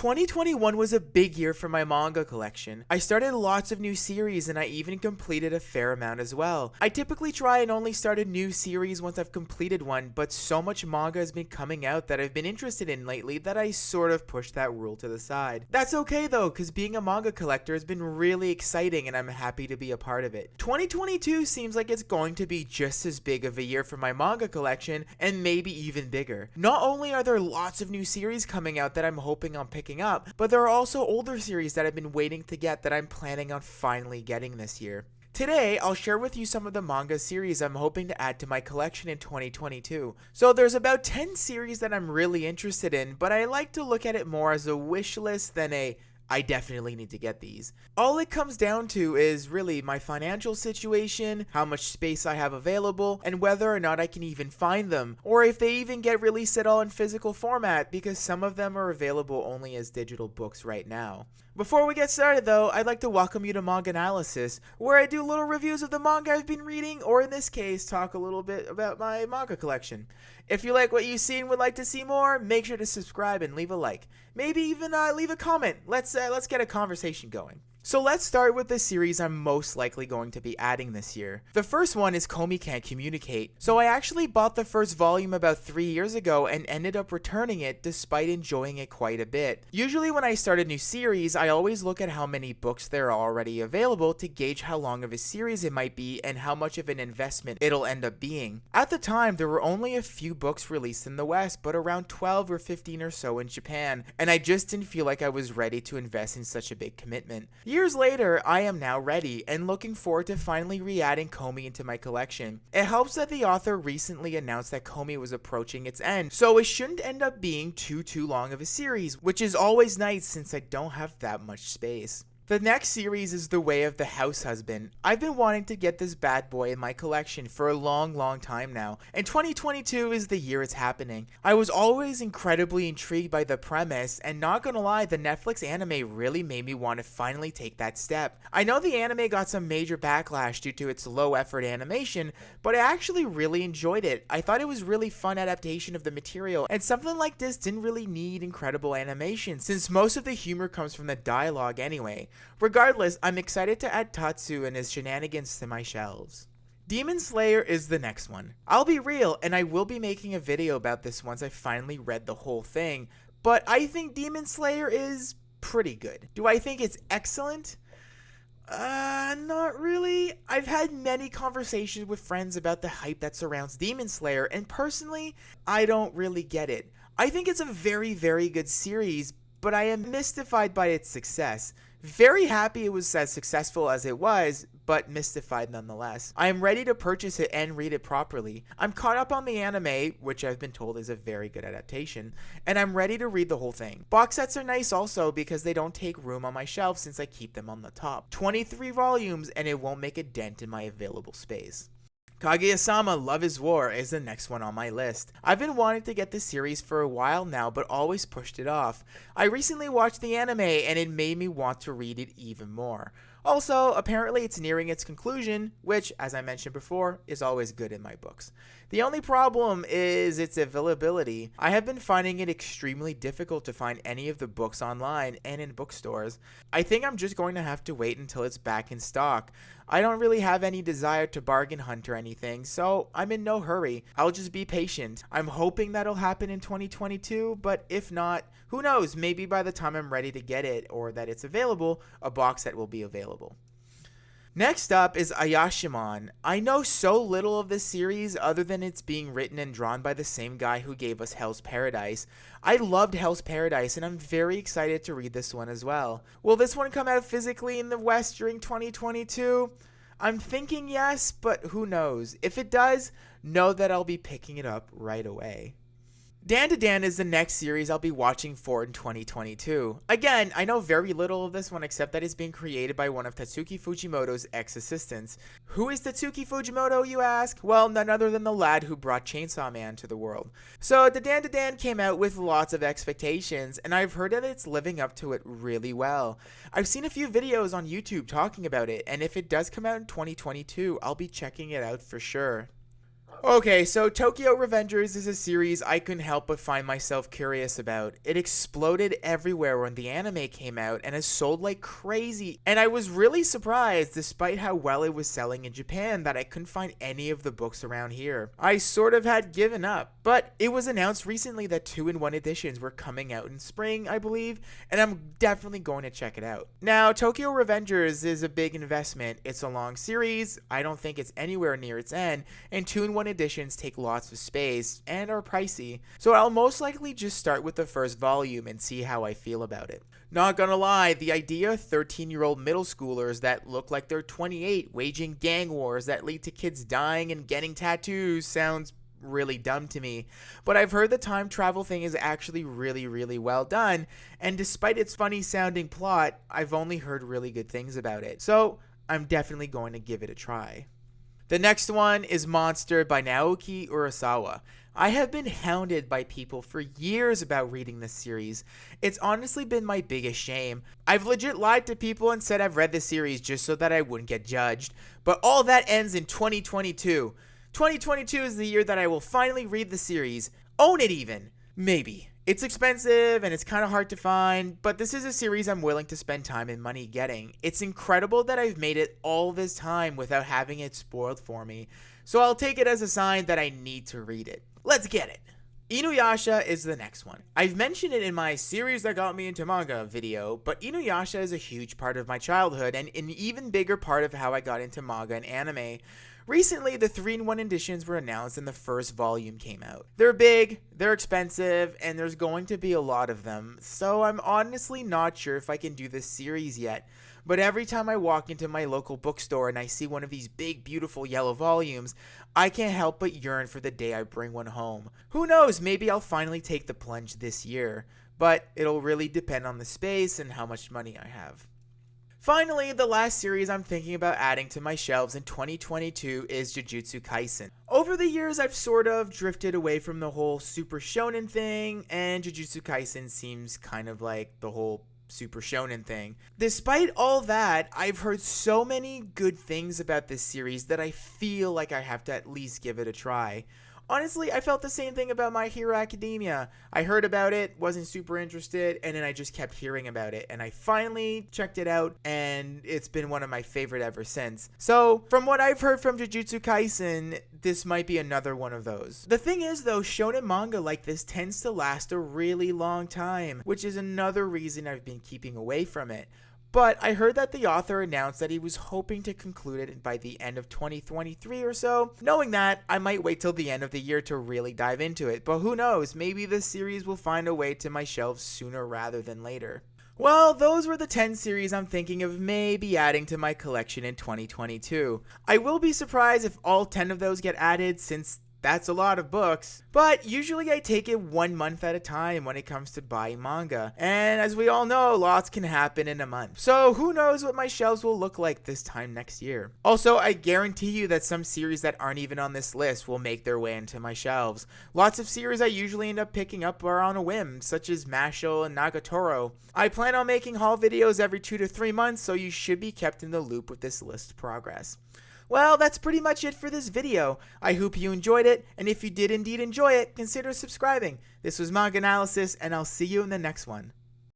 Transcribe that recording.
2021 was a big year for my manga collection. I started lots of new series and I even completed a fair amount as well. I typically try and only start a new series once I've completed one, but so much manga has been coming out that I've been interested in lately that I sort of pushed that rule to the side. That's okay though, because being a manga collector has been really exciting and I'm happy to be a part of it. 2022 seems like it's going to be just as big of a year for my manga collection and maybe even bigger. Not only are there lots of new series coming out that I'm hoping on picking up, but there are also older series that I've been waiting to get that I'm planning on finally getting this year. Today, I'll share with you some of the manga series I'm hoping to add to my collection in 2022. So there's about 10 series that I'm really interested in, but I like to look at it more as a wish list than a I definitely need to get these. All it comes down to is really my financial situation, how much space I have available, and whether or not I can even find them, or if they even get released at all in physical format, because some of them are available only as digital books right now. Before we get started though, I'd like to welcome you to MangAnalysis, where I do little reviews of the manga I've been reading, or in this case, talk a little bit about my manga collection. If you like what you see and would like to see more, make sure to subscribe and leave a like. Maybe even leave a comment. Let's get a conversation going. So let's start with the series I'm most likely going to be adding this year. The first one is Comey Can't Communicate. So I actually bought the first volume about 3 years ago and ended up returning it despite enjoying it quite a bit. Usually when I start a new series, I always look at how many books there are already available to gauge how long of a series it might be and how much of an investment it'll end up being. At the time, there were only a few books released in the West, but around 12 or 15 or so in Japan, and I just didn't feel like I was ready to invest in such a big commitment. Years later, I am now ready and looking forward to finally re-adding Comey into my collection. It helps that the author recently announced that Comey was approaching its end, so it shouldn't end up being too long of a series, which is always nice since I don't have that much space. The next series is The Way of the House Husband. I've been wanting to get this bad boy in my collection for a long time now, and 2022 is the year it's happening. I was always incredibly intrigued by the premise, and not gonna lie, the Netflix anime really made me want to finally take that step. I know the anime got some major backlash due to its low effort animation, but I actually really enjoyed it. I thought it was really fun adaptation of the material, and something like this didn't really need incredible animation, since most of the humor comes from the dialogue anyway. Regardless, I'm excited to add Tatsu and his shenanigans to my shelves. Demon Slayer is the next one. I'll be real, and I will be making a video about this once I finally read the whole thing, but I think Demon Slayer is pretty good. Do I think it's excellent? Not really. I've had many conversations with friends about the hype that surrounds Demon Slayer, and personally, I don't really get it. I think it's a very good series, but I am mystified by its success. Very happy it was as successful as it was, but mystified nonetheless. I am ready to purchase it and read it properly. I'm caught up on the anime, which I've been told is a very good adaptation, and I'm ready to read the whole thing. Box sets are nice also because they don't take room on my shelf since I keep them on the top. 23 volumes and it won't make a dent in my available space. Kaguya-sama Love is War is the next one on my list. I've been wanting to get this series for a while now, but always pushed it off. I recently watched the anime and it made me want to read it even more. Also, apparently it's nearing its conclusion, which, as I mentioned before, is always good in my books. The only problem is its availability. I have been finding it extremely difficult to find any of the books online and in bookstores. I think I'm just going to have to wait until it's back in stock. I don't really have any desire to bargain hunt or anything, so I'm in no hurry. I'll just be patient. I'm hoping that'll happen in 2022, but if not, who knows, maybe by the time I'm ready to get it or that it's available, a box set will be available. Next up is Ayashimon. I know so little of this series other than it's being written and drawn by the same guy who gave us Hell's Paradise. I loved Hell's Paradise and I'm very excited to read this one as well. Will this one come out physically in the West during 2022? I'm thinking yes, but who knows. If it does, know that I'll be picking it up right away. Dan to Dan is the next series I'll be watching for in 2022. Again, I know very little of this one except that it's being created by one of Tatsuki Fujimoto's ex-assistants. Who is Tatsuki Fujimoto, you ask? Well, none other than the lad who brought Chainsaw Man to the world. So the Dan to Dan came out with lots of expectations, and I've heard that it's living up to it really well. I've seen a few videos on YouTube talking about it, and if it does come out in 2022, I'll be checking it out for sure. Okay, so Tokyo Revengers is a series I couldn't help but find myself curious about. It exploded everywhere when the anime came out and has sold like crazy. And I was really surprised, despite how well it was selling in Japan, that I couldn't find any of the books around here. I sort of had given up, but it was announced recently that 2-in-1 editions were coming out in spring, I believe, and I'm definitely going to check it out. Now, Tokyo Revengers is a big investment. It's a long series. I don't think it's anywhere near its end, and 2-in-1 editions take lots of space and are pricey, so I'll most likely just start with the first volume and see how I feel about it. Not gonna lie, the idea of 13-year-old middle schoolers that look like they're 28 waging gang wars that lead to kids dying and getting tattoos sounds really dumb to me, but I've heard the time travel thing is actually really well done, and despite its funny sounding plot, I've only heard really good things about it, so I'm definitely going to give it a try. The next one is Monster by Naoki Urasawa. I have been hounded by people for years about reading this series. It's honestly been my biggest shame. I've legit lied to people and said I've read the series just so that I wouldn't get judged, but all that ends in 2022. 2022 is the year that I will finally read the series. Own it even. Maybe. It's expensive and it's kind of hard to find, but this is a series I'm willing to spend time and money getting. It's incredible that I've made it all this time without having it spoiled for me, so I'll take it as a sign that I need to read it. Let's get it! Inuyasha is the next one. I've mentioned it in my series that got me into manga video, but Inuyasha is a huge part of my childhood and an even bigger part of how I got into manga and anime. Recently, the 3-in-1 editions were announced and the first volume came out. They're big, they're expensive, and there's going to be a lot of them, so I'm honestly not sure if I can do this series yet. But every time I walk into my local bookstore and I see one of these big, beautiful yellow volumes, I can't help but yearn for the day I bring one home. Who knows, maybe I'll finally take the plunge this year, but it'll really depend on the space and how much money I have. Finally, the last series I'm thinking about adding to my shelves in 2022 is Jujutsu Kaisen. Over the years, I've sort of drifted away from the whole super shonen thing, and Jujutsu Kaisen seems kind of like the whole super shonen thing. Despite all that, I've heard so many good things about this series that I feel like I have to at least give it a try. Honestly, I felt the same thing about My Hero Academia. I heard about it, wasn't super interested, and then I just kept hearing about it. And I finally checked it out, and it's been one of my favorite ever since. So, from what I've heard from Jujutsu Kaisen, this might be another one of those. The thing is though, shonen manga like this tends to last a really long time, which is another reason I've been keeping away from it. But I heard that the author announced that he was hoping to conclude it by the end of 2023 or so. Knowing that, I might wait till the end of the year to really dive into it. But who knows, maybe this series will find a way to my shelves sooner rather than later. Well, those were the 10 series I'm thinking of maybe adding to my collection in 2022. I will be surprised if all 10 of those get added, since that's a lot of books, but usually I take it 1 month at a time when it comes to buying manga, and as we all know, lots can happen in a month, so who knows what my shelves will look like this time next year. Also, I guarantee you that some series that aren't even on this list will make their way into my shelves. Lots of series I usually end up picking up are on a whim, such as Mashle and Nagatoro. I plan on making haul videos every 2 to 3 months, so you should be kept in the loop with this list progress. Well, that's pretty much it for this video. I hope you enjoyed it, and if you did indeed enjoy it, consider subscribing. This was MangAnalysis, and I'll see you in the next one.